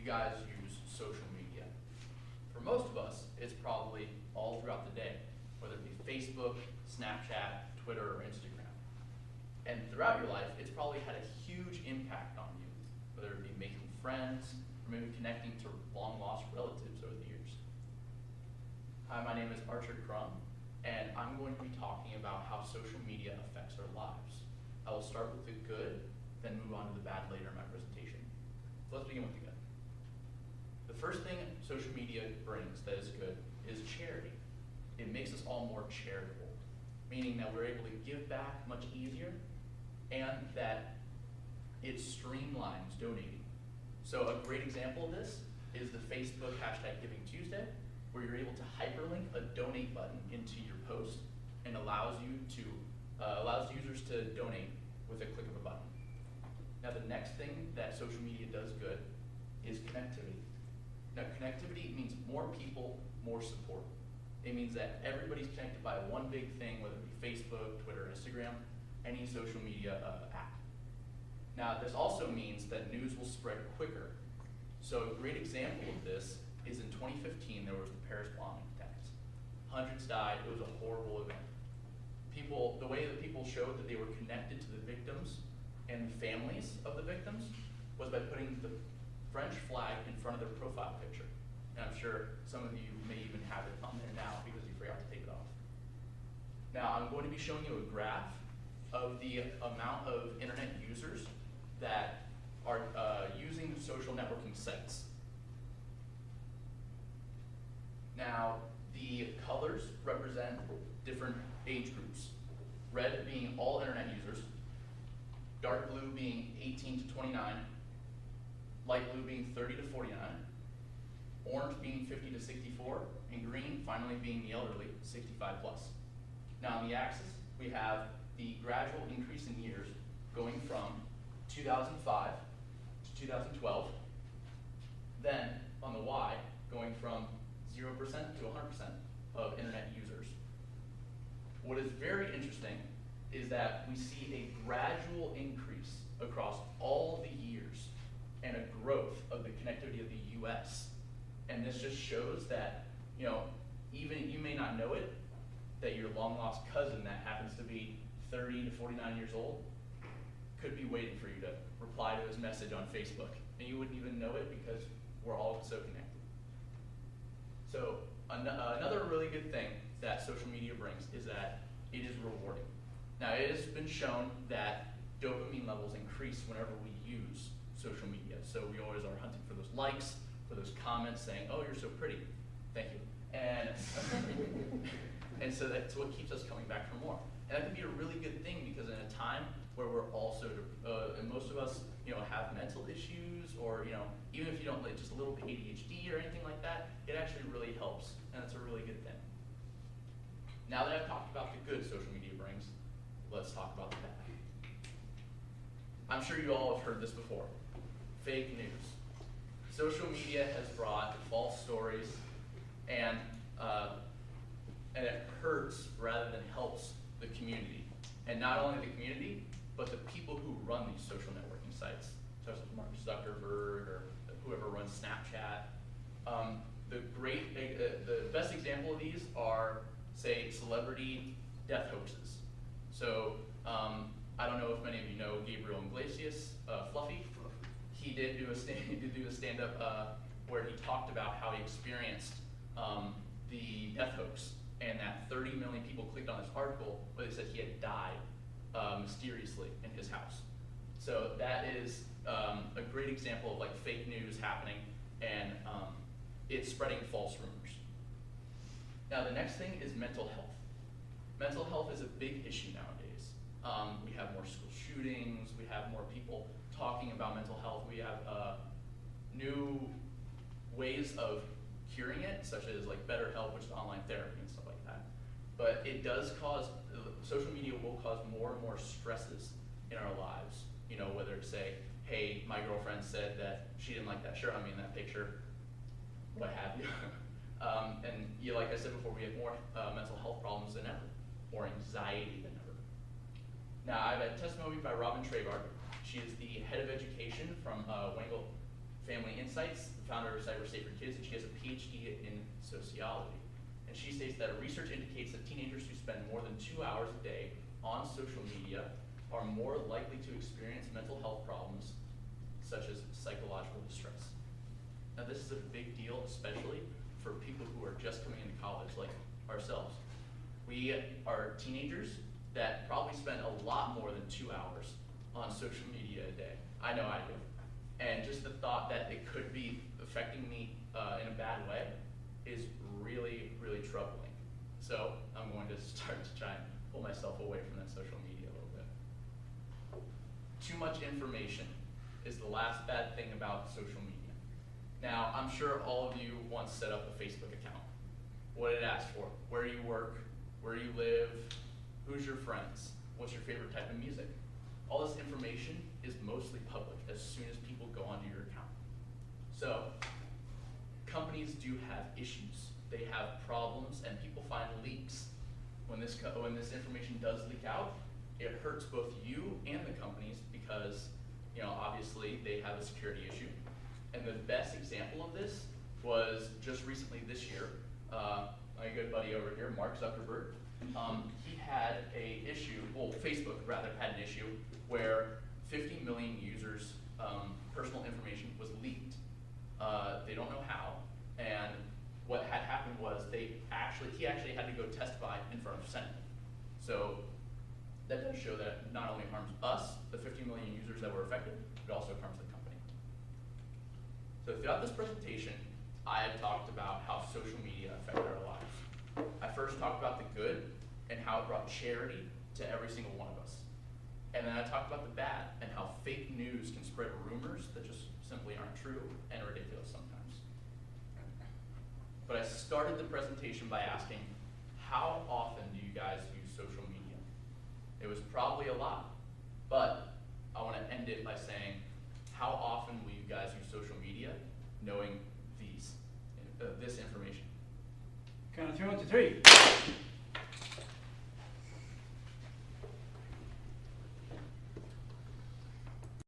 guys use social media? For most of us, it's probably all throughout the day, whether it be Facebook, Snapchat, Twitter, or Instagram. And throughout your life, it's probably had a huge impact on you, whether it be making friends, or maybe connecting to long-lost relatives over the years. Hi, my name is Archer Crum, and I'm going to be talking about how social media affects our lives. I will start with the good, then move on to the bad later in my presentation. So let's begin with the good. The first thing social media brings that is good is charity. It makes us all more charitable, meaning that we're able to give back much easier and that it streamlines donating. So a great example of this is the Facebook hashtag Giving Tuesday, where you're able to hyperlink a donate button into your post and allows users to donate with a click of a button. Now the next thing that social media does good is connectivity. Now connectivity means more people, more support. It means that everybody's connected by one big thing, whether it be Facebook, Twitter, Instagram, any social media app. Now this also means that news will spread quicker. So a great example of this is in 2015, there was the Paris bombing attacks. Hundreds died, it was a horrible event. The way that people showed that they were connected to the victims and the families of the victims was by putting the French flag in front of their profile picture. And I'm sure some of you may even have it on there now because you forgot to take it off. Now I'm going to be showing you a graph of the amount of internet users that are using social networking sites. Now, the colors represent different age groups. Red being all internet users, dark blue being 18 to 29, light blue being 30 to 49, orange being 50 to 64, and green finally being the elderly, 65 plus. Now on the axis, we have the gradual increase in years going from 2005 to 2012, then on the Y, going from 0% to 100% of internet users. What is very interesting is that we see a gradual increase across all the years and a growth of the connectivity of the US. And this just shows that, even you may not know it, that your long lost cousin that happens to be 30 to 49 years old could be waiting for you to reply to his message on Facebook. And you wouldn't even know it because we're all so connected. So another really good thing that social media brings is that it is rewarding. Now it has been shown that dopamine levels increase whenever we use social media. So we always are hunting for those likes, for those comments saying, oh, you're so pretty, thank you. And so that's what keeps us coming back for more. And that can be a really good thing because in a time where we're also, and most of us, have mental issues or, even if you don't like just a little bit ADHD or anything like that, it actually really helps, and it's a really good thing. Now that I've talked about the good social media brings, let's talk about the bad. I'm sure you all have heard this before. Fake news. Social media has brought false stories and it hurts rather than helps the community. And not only the community, but the people who run these social networking sites, such as Mark Zuckerberg or whoever runs Snapchat. The best example of these are, say, celebrity death hoaxes. So I don't know if many of you know Gabriel Iglesias, Fluffy. He did do a stand-up where he talked about how he experienced the death hoax, and that 30 million people clicked on this article where they said he had died mysteriously in his house. So that is a great example of fake news happening and it's spreading false rumors. Now the next thing is mental health. Mental health is a big issue nowadays. We have more school shootings, we have more people talking about mental health, we have new ways of curing it, such as BetterHelp, which is online therapy and stuff like that. But it does social media will cause more and more stresses in our lives. Whether it's say, hey, my girlfriend said that she didn't like that shirt on me in that picture, what have you. And like I said before, we have more mental health problems than ever, more anxiety than ever. Now I have a testimony by Robin Trabard. She is the head of education from Family Insights, the founder of Cyber Safe for Kids, and she has a PhD in sociology. And she states that research indicates that teenagers who spend more than 2 hours a day on social media are more likely to experience mental health problems such as psychological distress. Now this is a big deal, especially for people who are just coming into college like ourselves. We are teenagers that probably spend a lot more than 2 hours on social media a day. I know I do. And just the thought that it could be affecting me in a bad way is really, really troubling. So I'm going to start to try and pull myself away from that social media a little bit. Too much information is the last bad thing about social media. Now, I'm sure all of you once set up a Facebook account. What did it ask for? Where you work, where you live, who's your friends, what's your favorite type of music. All this information is mostly public as soon as people go onto your account. So, companies do have issues. They have problems, and people find leaks. When this information does leak out, it hurts both you and the companies because, obviously they have a security issue. And the best example of this was just recently this year. My good buddy over here, Mark Zuckerberg, he had a issue, well, Facebook rather had an issue where 50 million users' personal information was leaked. They don't know how, and what had happened was he actually had to go testify in front of the Senate. So that does show that it not only harms us, the 50 million users that were affected, it also harms the company. So throughout this presentation, I have talked about how social media affected our lives. I first talked about the good and how it brought charity to every single one of us. And then I talked about the bad and how fake news can spread rumors that just simply aren't true and ridiculous sometimes. But I started the presentation by asking, how often do you guys use social media? It was probably a lot, but I want to end it by saying, how often will you guys use social media knowing this information? Count of 3, 1, 2, 3.